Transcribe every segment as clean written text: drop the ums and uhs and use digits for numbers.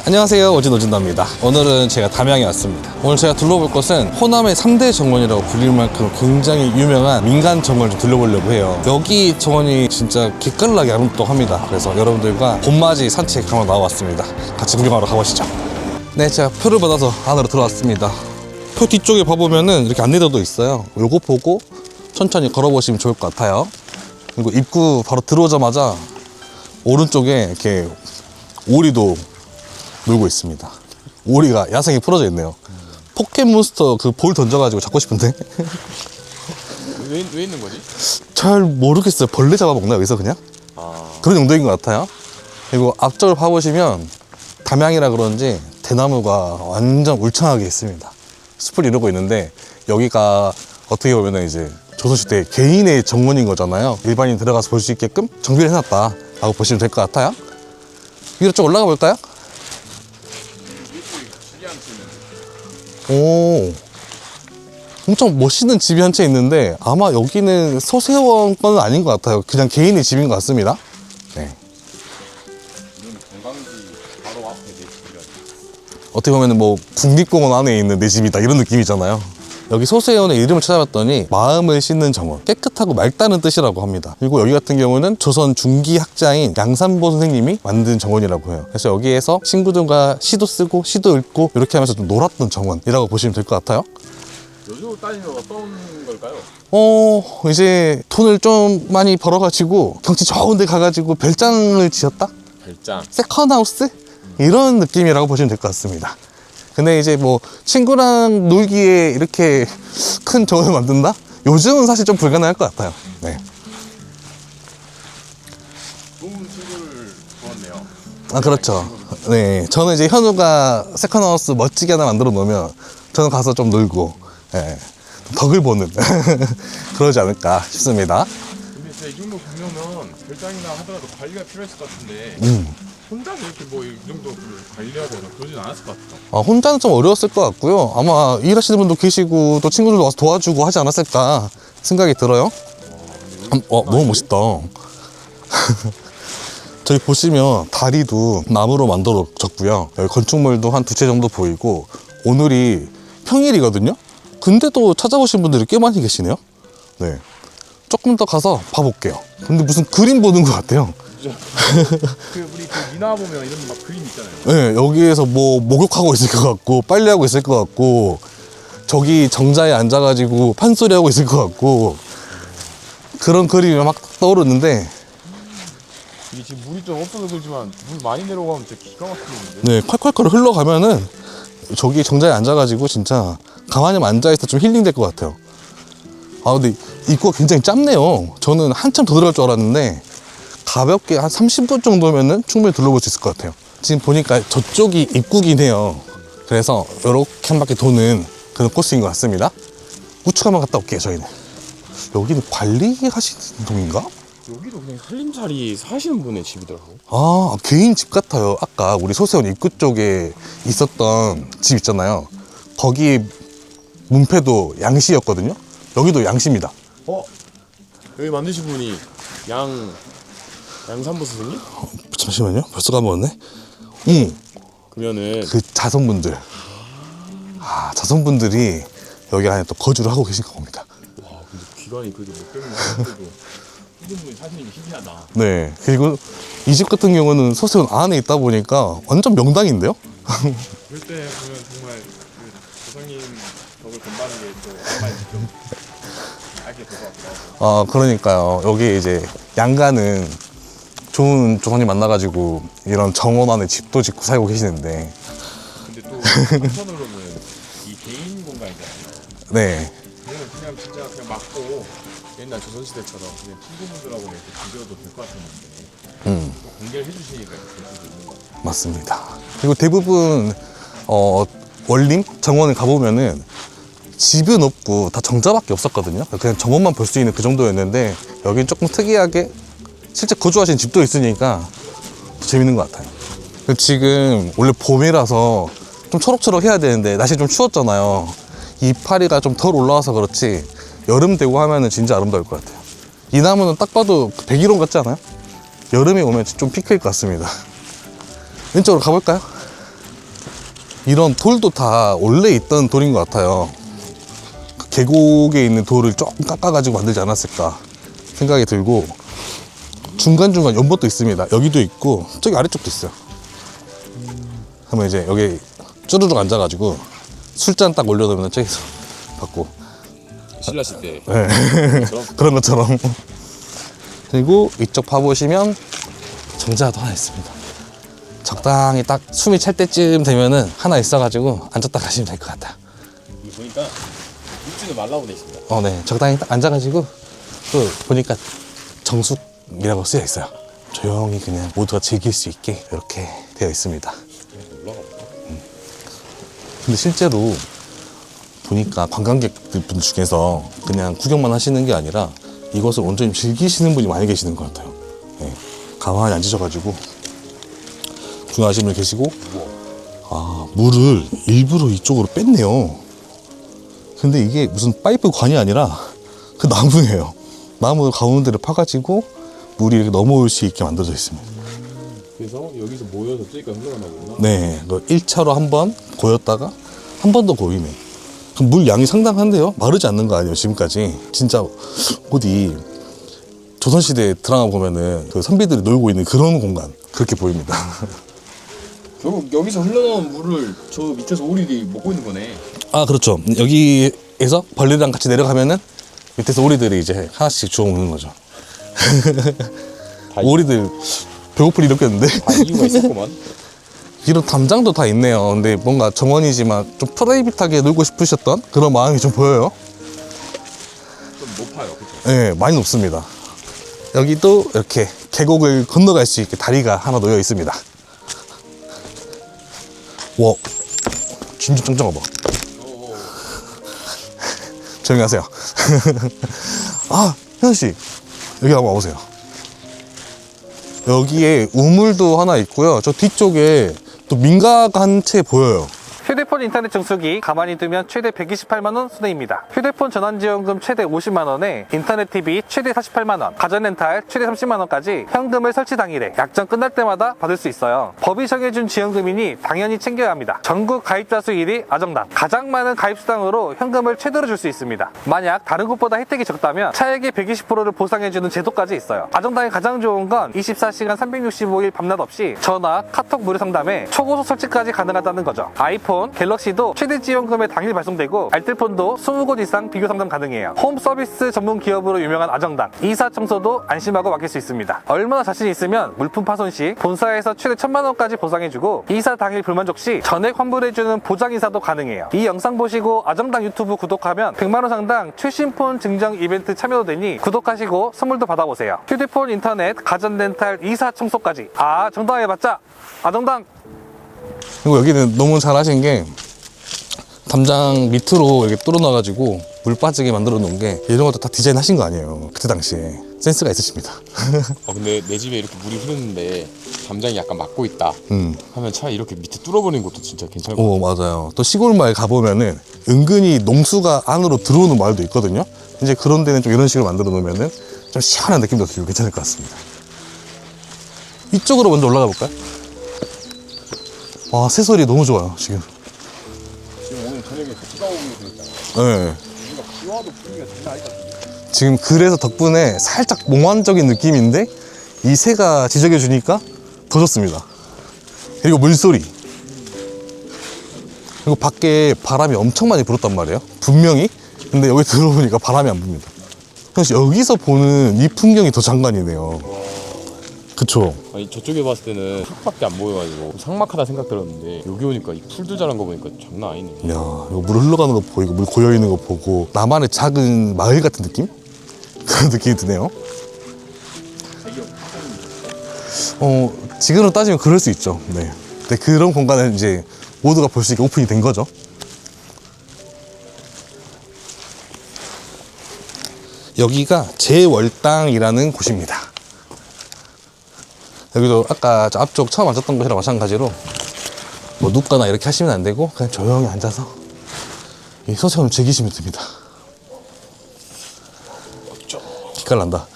안녕하세요, 오진오진다입니다. 오늘은 제가 담양에 왔습니다. 오늘 제가 둘러볼 곳은 호남의 3대 정원이라고 불릴 만큼 굉장히 유명한 민간 정원을 좀 둘러보려고 해요. 여기 정원이 진짜 기깔나게 아름답합니다. 그래서 여러분들과 봄맞이 산책 한번 나와봤습니다. 같이 구경하러 가보시죠. 네, 제가 표를 받아서 안으로 들어왔습니다. 표 뒤쪽에 봐보면은 이렇게 안내도도 있어요. 요거 보고 천천히 걸어보시면 좋을 것 같아요. 그리고 입구 바로 들어오자마자 오른쪽에 이렇게 오리도 놀고 있습니다. 오리가 야생에 풀어져 있네요. 포켓몬스터 그 볼 던져가지고 잡고 싶은데 왜 있는 거지? 잘 모르겠어요. 벌레 잡아먹나 여기서 그냥? 그런 용도인 것 같아요. 그리고 앞쪽을 봐보시면 담양이라 그런지 대나무가 완전 울창하게 있습니다. 숲을 이루고 있는데 여기가 어떻게 보면 이제 조선시대 개인의 정원인 거잖아요. 일반인 들어가서 볼 수 있게끔 정비를 해놨다 라고 보시면 될 것 같아요. 위로 좀 올라가 볼까요? 오, 엄청 멋있는 집이 한 채 있는데 아마 여기는 서세원 건 아닌 것 같아요. 그냥 개인의 집인 것 같습니다. 네. 관광지 바로 앞에 내 집이라. 어떻게 보면 뭐 국립공원 안에 있는 내 집이다 이런 느낌이잖아요. 여기 소수회원의 이름을 찾아봤더니 마음을 씻는 정원, 깨끗하고 맑다는 뜻이라고 합니다. 그리고 여기 같은 경우는 조선 중기 학자인 양산보 선생님이 만든 정원이라고 해요. 그래서 여기에서 친구들과 시도 쓰고 시도 읽고 이렇게 하면서 좀 놀았던 정원이라고 보시면 될 것 같아요. 요즘 따지면 어떤 걸까요? 이제 돈을 좀 많이 벌어가지고 경치 좋은 데 가가지고 별장을 지었다? 별장. 세컨하우스? 이런 느낌이라고 보시면 될 것 같습니다. 근데 이제 뭐 친구랑 놀기에 이렇게 큰 정원을 만든다? 요즘은 사실 좀 불가능할 것 같아요. 네. 좋은 친구를 구웠네요. 아, 그렇죠. 네. 저는 이제 현우가 세컨하우스 멋지게 하나 만들어 놓으면 저는 가서 좀 놀고, 예, 덕을 보는 그러지 않을까 싶습니다. 근데 진짜 이 정도 보면은 별장이나 하더라도 관리가 필요했을 것 같은데 혼자서 이렇게 뭐 이 정도 관리해야 되나 그러진 않았을 것 같아요. 혼자는 좀 어려웠을 것 같고요. 아마 일하시는 분도 계시고 또 친구들도 와서 도와주고 하지 않았을까 생각이 들어요. 너무 멋있다. 저기 보시면 다리도 나무로 만들어졌고요. 여기 건축물도 한 2채 정도 보이고 오늘이 평일이거든요. 근데도 찾아오신 분들이 꽤 많이 계시네요. 네, 조금 더 가서 봐볼게요. 근데 무슨 그림 보는 것 같아요. 우리 그 미나 보면 이런 막 그림 있잖아요. 네, 여기에서 뭐 목욕하고 있을 것 같고 빨래하고 있을 것 같고 저기 정자에 앉아가지고 판소리 하고 있을 것 같고 그런 그림이 막 떠오르는데, 이게 지금 물이 좀 없어서 그렇지만 물 많이 내려가면 진짜 기가 막히는데. 네, 콸콸콸 흘러가면은 저기 정자에 앉아가지고 진짜 가만히 앉아있어 좀 힐링될 것 같아요. 근데 입구가 굉장히 짧네요. 저는 한참 더 들어갈 줄 알았는데 가볍게 한 30분 정도면은 충분히 둘러볼 수 있을 것 같아요. 지금 보니까 저쪽이 입구긴 해요. 그래서 이렇게 한 바퀴 도는 그런 코스인 것 같습니다. 우측 한번 갔다 올게요. 저희는 여기는 관리하시는 동인가? 여기도 그냥 살림살이 사시는 분의 집이더라고. 개인 집 같아요. 아까 우리 소세원 입구 쪽에 있었던 집 있잖아요. 거기 문패도 양시였거든요. 여기도 양시입니다. 여기 만드신 분이 양산보 선생님? 잠시만요. 벌써 까먹었네. 그러면은 그 자손분들. 자손분들이 여기 안에 또 거주를 하고 계신 겁니다. 와, 근데 기간이 그래도 몇 백년 됐는데도 이런 분이 사시는 게 신기하다. 네. 그리고 이 집 같은 경우는 소세원 안에 있다 보니까 완전 명당인데요? 그럴 때 보면 정말 그 조상님 덕을 본다는 게 또 정말 좀 알게 될 것 같기도 하고. 그러니까요. 여기 이제 양가는 좋은 조상님 만나가지고 이런 정원 안에 집도 짓고 살고 계시는데, 근데 또 한편으로는 이 개인 공간이잖아요. 네. 그러면 그냥 진짜 그냥 막고 옛날 조선시대처럼 그냥 친구분들하고 이렇게 즐겨도 될 것 같았는데 또 공개를 해주시니까 그럴 수도 있는 것 같아요. 맞습니다. 그리고 대부분 원림 정원을 가보면은 집은 없고 다 정자밖에 없었거든요. 그냥 정원만 볼 수 있는 그 정도였는데 여긴 조금 특이하게 실제 거주하신 집도 있으니까 재밌는 것 같아요. 지금 원래 봄이라서 좀 초록초록 해야 되는데 날씨 좀 추웠잖아요. 이파리가 좀 덜 올라와서 그렇지 여름 되고 하면은 진짜 아름다울 것 같아요. 이 나무는 딱 봐도 백일홍 같지 않아요? 여름에 오면 좀 피크일 것 같습니다. 왼쪽으로 가볼까요? 이런 돌도 다 원래 있던 돌인 것 같아요. 그 계곡에 있는 돌을 조금 깎아가지고 만들지 않았을까 생각이 들고, 중간중간 연못도 있습니다. 여기도 있고 저기 아래쪽도 있어요. 그러면 이제 여기 쭈르륵 앉아가지고 술잔 딱 올려놓으면 저기서 받고 신라시 때. 네. 그런 것처럼. 그리고 이쪽 봐보시면 정자도 하나 있습니다. 적당히 딱 숨이 찰 때쯤 되면은 하나 있어가지고 앉았다 가시면 될 것 같아요. 이거 보니까 육지는 말라고 돼 있습니다. 네. 적당히 딱 앉아가지고 또 보니까 정숙이라고 쓰여 있어요. 조용히 그냥 모두가 즐길 수 있게 이렇게 되어 있습니다. 올라가 보자. 근데 실제로 보니까 관광객들 분 중에서 그냥 구경만 하시는 게 아니라 이것을 온전히 즐기시는 분이 많이 계시는 것 같아요. 네. 가만히 앉으셔가지고 구경하시는 분 계시고, 아, 물을 일부러 이쪽으로 뺐네요. 근데 이게 무슨 파이프 관이 아니라 그 나무예요. 나무 가운데를 파가지고 물이 이렇게 넘어올 수 있게 만들어져 있습니다. 그래서 여기서 모여서 저기까지 흘러가나 보구나. 네, 1차로 한 번 고였다가 한 번 더 고이네. 그럼 물 양이 상당한데요? 마르지 않는 거 아니에요, 지금까지? 진짜 어디 조선시대 드라마 보면은 그 선비들이 놀고 있는 그런 공간, 그렇게 보입니다. 결국 여기서 흘러나온 물을 저 밑에서 오리들이 먹고 있는 거네. 아, 그렇죠. 여기에서 벌레랑 같이 내려가면은 밑에서 오리들이 이제 하나씩 주워 먹는 거죠. 오리들 배고플 일 없겠는데? 다 이유가 있었구만. 이런 담장도 다 있네요. 근데 뭔가 정원이지만 좀 프라이빗하게 놀고 싶으셨던 그런 마음이 좀 보여요. 좀 높아요, 그쵸? 네, 많이 높습니다. 여기도 이렇게 계곡을 건너갈 수 있게 다리가 하나 놓여 있습니다. 와, 진짜 짱짱하다. 조용히 하세요. 아, 현우씨, 여기 한번 와보세요. 여기에 우물도 하나 있고요. 저 뒤쪽에 또 민가가 한 채 보여요. 휴대폰 인터넷 정수기 가만히 두면 최대 128만원 순회입니다. 휴대폰 전환지원금 최대 50만원에 인터넷 TV 최대 48만원, 가전렌탈 최대 30만원까지 현금을 설치 당일에 약정 끝날 때마다 받을 수 있어요. 법이 정해준 지원금이니 당연히 챙겨야 합니다. 전국 가입자 수 1위 아정당, 가장 많은 가입수당으로 현금을 최대로 줄 수 있습니다. 만약 다른 곳보다 혜택이 적다면 차액의 120%를 보상해주는 제도까지 있어요. 아정당이 가장 좋은 건 24시간 365일 밤낮 없이 전화, 카톡 무료 상담에 초고속 설치까지 가능하다는 거죠. 아이폰, 갤럭시도 최대 지원금에 당일 발송되고 알뜰폰도 20곳 이상 비교 상담 가능해요. 홈 서비스 전문 기업으로 유명한 아정당, 이사 청소도 안심하고 맡길 수 있습니다. 얼마나 자신 있으면 물품 파손 시 본사에서 최대 1000만원까지 보상해주고 이사 당일 불만족 시 전액 환불해주는 보장 이사도 가능해요. 이 영상 보시고 아정당 유튜브 구독하면 100만원 상당 최신폰 증정 이벤트 참여도 되니 구독하시고 선물도 받아보세요. 휴대폰, 인터넷, 가전렌탈, 이사 청소까지 정당해봤자 아정당. 그리고 여기는 너무 잘 하신 게 담장 밑으로 이렇게 뚫어놔가지고 물 빠지게 만들어 놓은 게 이런 것도 다 디자인 하신 거 아니에요. 그때 당시에 센스가 있으십니다. 근데 내 집에 이렇게 물이 흐르는데 담장이 약간 막고 있다 하면 차라리 이렇게 밑에 뚫어버리는 것도 진짜 괜찮을 것 같아요. 맞아요. 또 시골 마을 가보면은 은근히 농수가 안으로 들어오는 마을도 있거든요. 이제 그런 데는 좀 이런 식으로 만들어 놓으면은 좀 시원한 느낌도 들고 괜찮을 것 같습니다. 이쪽으로 먼저 올라가 볼까요? 와, 새소리 너무 좋아요, 지금. 지금 오늘 저녁에 비가 오게 되었잖아. 네. 뭔가 비 와도 분위기가 장난 아니다. 지금 그래서 덕분에 살짝 몽환적인 느낌인데 이 새가 지저귀 주니까 더 좋습니다. 그리고 물소리. 그리고 밖에 바람이 엄청 많이 불었단 말이에요. 분명히. 근데 여기 들어보니까 바람이 안 붑니다. 사실 여기서 보는 이 풍경이 더 장관이네요. 그쵸? 아니 저쪽에 봤을 때는 흙밖에 안 보여가지고 삭막하다 생각 들었는데 여기 오니까 이 풀들 자란 거 보니까 장난 아니네. 이야, 이거 물 흘러가는 거 보이고 물 고여있는 거 보고 나만의 작은 마을 같은 느낌? 그런 느낌이 드네요. 지금으로 따지면 그럴 수 있죠. 네. 근데 그런 공간을 이제 모두가 볼 수 있게 오픈이 된 거죠. 여기가 제월당이라는 곳입니다. 여기도 아까 저 앞쪽 처음 앉았던 곳이랑 마찬가지로 뭐 눕거나 이렇게 하시면 안 되고 그냥 조용히 앉아서 이 서체험을 즐기시면 됩니다. 기깔 난다.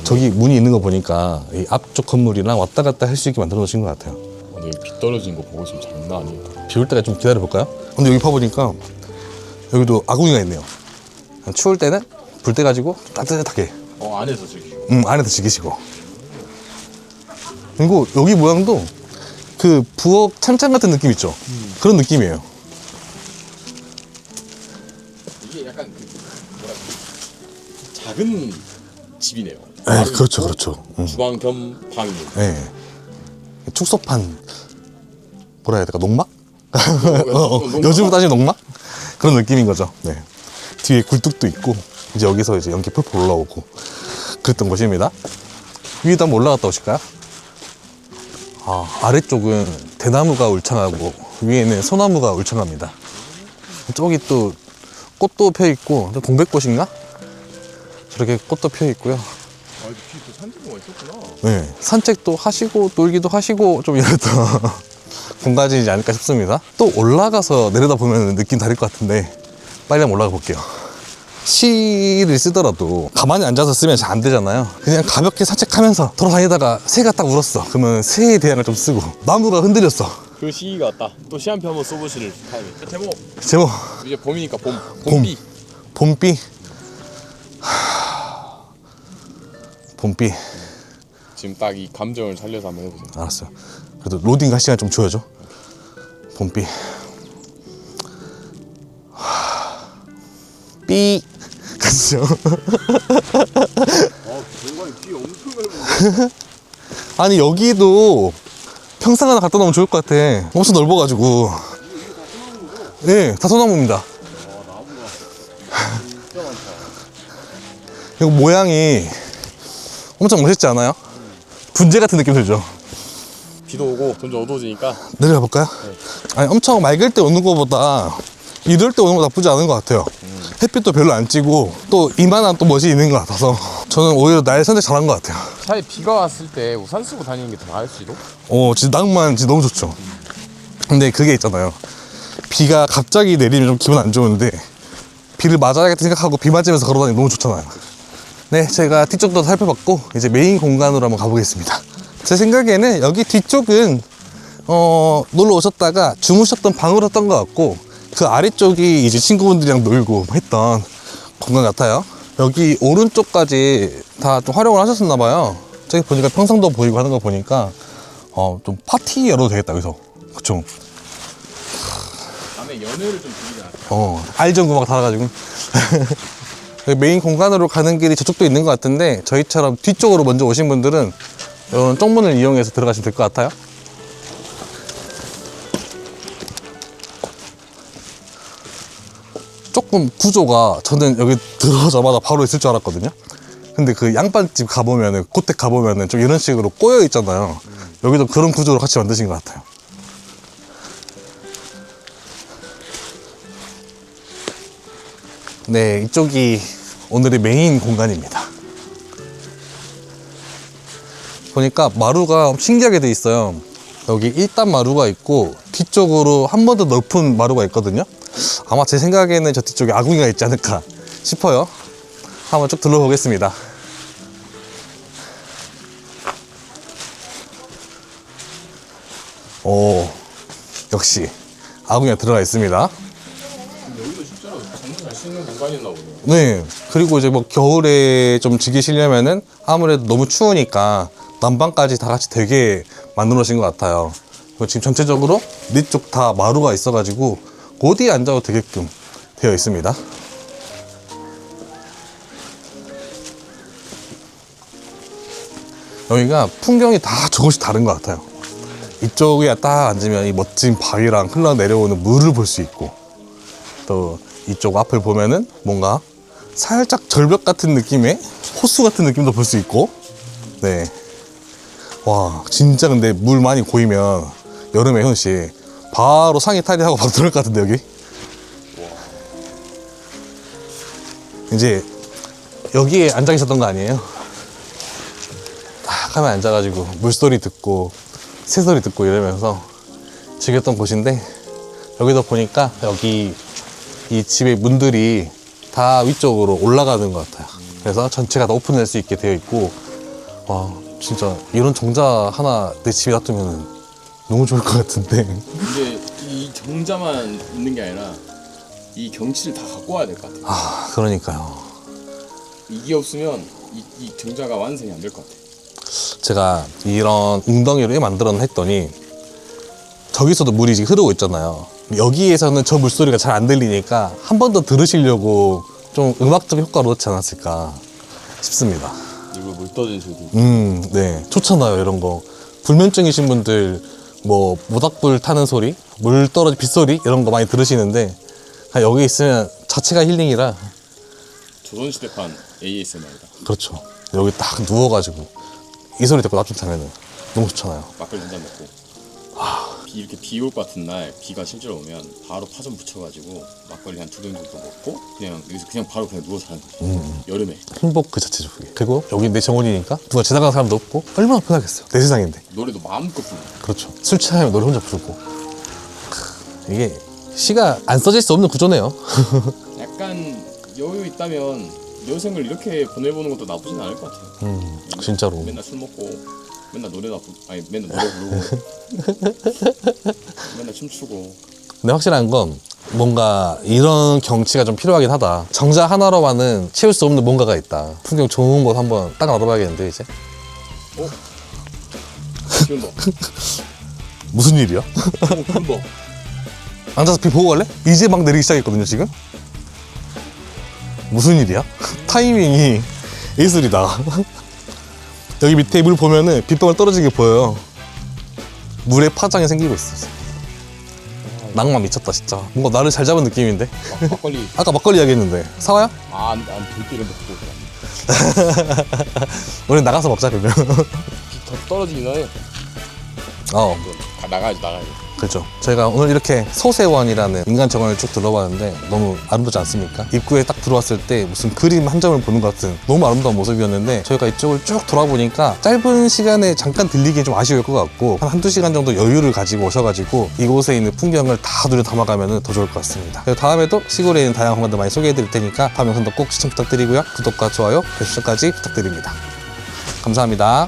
저기 문이 있는 거 보니까 이 앞쪽 건물이랑 왔다 갔다 할 수 있게 만들어 놓으신 것 같아요. 근데 비 떨어지는 거 보고 지금 장난 아니에요. 비 올 때까지 좀 기다려볼까요? 근데 여기 봐보니까 여기도 아궁이가 있네요. 추울 때는 불 때 가지고 따뜻하게 안에서 저기. 안에서 지키시고. 그리고 여기 모양도 그 부엌 찬장 같은 느낌 있죠? 그런 느낌이에요. 이게 약간 그 뭐라 작은 집이네요. 네, 그렇죠, 그렇죠. 주방 겸 방이에요. 네. 축소판 뭐라 해야 될까? 농막? 농막? 요즘으로 따지면 농막? 그런 느낌인 거죠. 네. 뒤에 굴뚝도 있고 이제 여기서 이제 연기 펄펄 올라오고 그랬던 곳입니다. 위에도 한번 올라갔다 오실까요? 아래쪽은 대나무가 울창하고 위에는 소나무가 울창합니다. 저기 또 꽃도 펴 있고 동백꽃인가? 저렇게 꽃도 펴 있고요. 이렇게 또 산책로가 있었구나. 네, 산책도 하시고 놀기도 하시고 좀 이랬던 공간이지 않을까 싶습니다. 또 올라가서 내려다보면 느낌 다를 것 같은데 빨리 한번 올라가 볼게요. 시를 쓰더라도 가만히 앉아서 쓰면 잘 안 되잖아요. 그냥 가볍게 산책하면서 돌아다니다가 새가 딱 울었어. 그러면 새에 대항을 좀 쓰고 나무가 흔들렸어. 그 시기가 왔다. 또 시 한 편 한번 써보실 타임이. 제목 제목 이제 봄이니까 봄비. 봄비. 봄비. 지금 딱 이 감정을 살려서 한번 해보세요. 알았어요. 그래도 로딩 할 시간 좀 줘야죠. 봄비. 삐. 가시죠. 공간이 뒤에 엄청 넓은데. 아니 여기도 평상 하나 갖다 놓으면 좋을 것 같아. 엄청 넓어가지고. 네, 다 소나무입니다. 이거 모양이 엄청 멋있지 않아요? 분재 같은 느낌 들죠? 비도 오고 점점 어두워지니까 내려가 볼까요? 아니 엄청 맑을 때 오는 것보다 이럴 때 오는 거 나쁘지 않은 것 같아요. 햇빛도 별로 안 찌고 또 이만한 또 멋이 있는 것 같아서 저는 오히려 날 선택 잘한 것 같아요. 차라리 비가 왔을 때 우산 쓰고 다니는 게 더 나을 수도? 진짜 낭만 진짜 너무 좋죠. 근데 그게 있잖아요. 비가 갑자기 내리면 좀 기분 안 좋은데 비를 맞아야겠다 생각하고 비 맞으면서 걸어다니면 너무 좋잖아요. 네, 제가 뒤쪽도 살펴봤고 이제 메인 공간으로 한번 가보겠습니다. 제 생각에는 여기 뒤쪽은 놀러 오셨다가 주무셨던 방으로였던 것 같고 그 아래쪽이 이제 친구분들이랑 놀고 했던 공간 같아요. 여기 오른쪽까지 다 좀 활용을 하셨었나 봐요. 저기 보니까 평상도 보이고 하는 거 보니까 좀 파티 열어도 되겠다 여기서. 그쵸? 밤에 연애를 좀 즐기지 않았어요? 알전구 막 달아가지고 메인 공간으로 가는 길이 저쪽도 있는 것 같은데 저희처럼 뒤쪽으로 먼저 오신 분들은 이런 쪽문을 이용해서 들어가시면 될 것 같아요. 조금 구조가 저는 여기 들어오자마자 바로 있을 줄 알았거든요. 근데 그 양반집 가보면은 고택 가보면은 좀 이런 식으로 꼬여 있잖아요. 여기도 그런 구조로 같이 만드신 것 같아요. 네, 이쪽이 오늘의 메인 공간입니다. 보니까 마루가 신기하게 돼 있어요. 여기 1단 마루가 있고 뒤쪽으로 한 번 더 넓은 마루가 있거든요. 아마 제 생각에는 저 뒤쪽에 아궁이가 있지 않을까 싶어요. 한번 쭉 둘러보겠습니다. 오, 역시 아궁이가 들어가 있습니다. 여기도 실제로 잠도 잘 수 있는 공간이었나 보네요. 네, 그리고 이제 뭐 겨울에 좀 즐기시려면은 아무래도 너무 추우니까 난방까지 다 같이 되게 만들어 놓으신 것 같아요. 그리고 지금 전체적으로 네 쪽 다 마루가 있어가지고 어디에 앉아도 되게끔 되어 있습니다. 여기가 풍경이 다 조금씩 다른 것 같아요. 이쪽에 딱 앉으면 이 멋진 바위랑 흘러내려오는 물을 볼 수 있고 또 이쪽 앞을 보면은 뭔가 살짝 절벽 같은 느낌의 호수 같은 느낌도 볼 수 있고. 네. 와, 진짜 근데 물 많이 고이면 여름에 현씨 바로 상의 탈의하고 바로 들어갈 것 같은데 여기. 이제 여기에 앉아 계셨던 거 아니에요? 딱 하면 앉아가지고 물소리 듣고 새소리 듣고 이러면서 즐겼던 곳인데 여기도 보니까 여기 이 집의 문들이 다 위쪽으로 올라가는 것 같아요. 그래서 전체가 다 오픈할 수 있게 되어 있고 와 진짜 이런 정자 하나 내 집에 놔두면 너무 좋을 것 같은데. 근데 이 정자만 있는 게 아니라 이 경치를 다 갖고 와야 될 것 같아. 아, 그러니까요. 이게 없으면 이 정자가 완성이 안 될 것 같아. 제가 이런 웅덩이를 만들어는 했더니 저기서도 물이 지금 흐르고 있잖아요. 여기에서는 저 물소리가 잘 안 들리니까 한 번 더 들으시려고 좀 음악적 효과로 넣지 않았을까 싶습니다. 이거 물 떠지는 소리. 네. 좋잖아요, 이런 거. 불면증이신 분들, 뭐, 모닥불 타는 소리, 물 떨어진 빗소리, 이런 거 많이 들으시는데, 그냥 여기 있으면 자체가 힐링이라, 조선시대판 ASMR이다. 그렇죠. 여기 딱 누워가지고, 이 소리 듣고 낮잠 자면은 너무 좋잖아요. 막걸리 한 잔 먹고. 이렇게 비 올 것 같은 날 비가 실제로 오면 바로 파전 부쳐가지고 막걸리 한 2병 정도 먹고 그냥 여기서 그냥 바로 그냥 누워서 자는 거지. 여름에 행복 그 자체죠, 그게. 그리고 여기 내 정원이니까 누가 지나가는 사람도 없고, 얼마나 편하겠어요. 내 세상인데. 노래도 마음껏 부르고. 그렇죠. 술 취하면 노래 혼자 부르고. 이게 시가 안 써질 수 없는 구조네요. 약간 여유 있다면 여생을 이렇게 보내보는 것도 나쁘진 않을 것 같아요. 진짜로. 맨날 술 먹고 맨날 맨날 노래 부르고 맨날 춤추고. 근데 확실한 건 뭔가 이런 경치가 좀 필요하긴 하다. 정자 하나로만은 채울 수 없는 뭔가가 있다. 풍경 좋은 곳 한번 딱 알아봐야겠는데 이제. 기운 봐. 무슨 일이야? 기운 봐. 앉아서 비 보고 갈래? 이제 막 내리기 시작했거든요 지금. 무슨 일이야? 타이밍이 예술이다. 여기 밑에 물 보면은 빗방울 떨어지게 보여요. 물에 파장이 생기고 있어. 낭만 미쳤다 진짜. 뭔가 나를 잘 잡은 느낌인데. 막걸리. 아까 막걸리 이야기했는데 사와요? 안 들기를 먹고. 우리 나가서 먹자 그러면. 더 떨어지긴 하네. 나가야지. 그렇죠. 저희가 오늘 이렇게 소세원이라는 인간 정원을 쭉 둘러봤는데 너무 아름답지 않습니까? 입구에 딱 들어왔을 때 무슨 그림 한 점을 보는 것 같은 너무 아름다운 모습이었는데 저희가 이쪽을 쭉 돌아보니까 짧은 시간에 잠깐 들리기 좀 아쉬울 것 같고 한두 시간 정도 여유를 가지고 오셔가지고 이곳에 있는 풍경을 다 눈에 담아가면 더 좋을 것 같습니다. 그래서 다음에도 시골에 있는 다양한 공간들 많이 소개해드릴 테니까 다음 영상도 꼭 시청 부탁드리고요. 구독과 좋아요, 알림 설정까지 부탁드립니다. 감사합니다.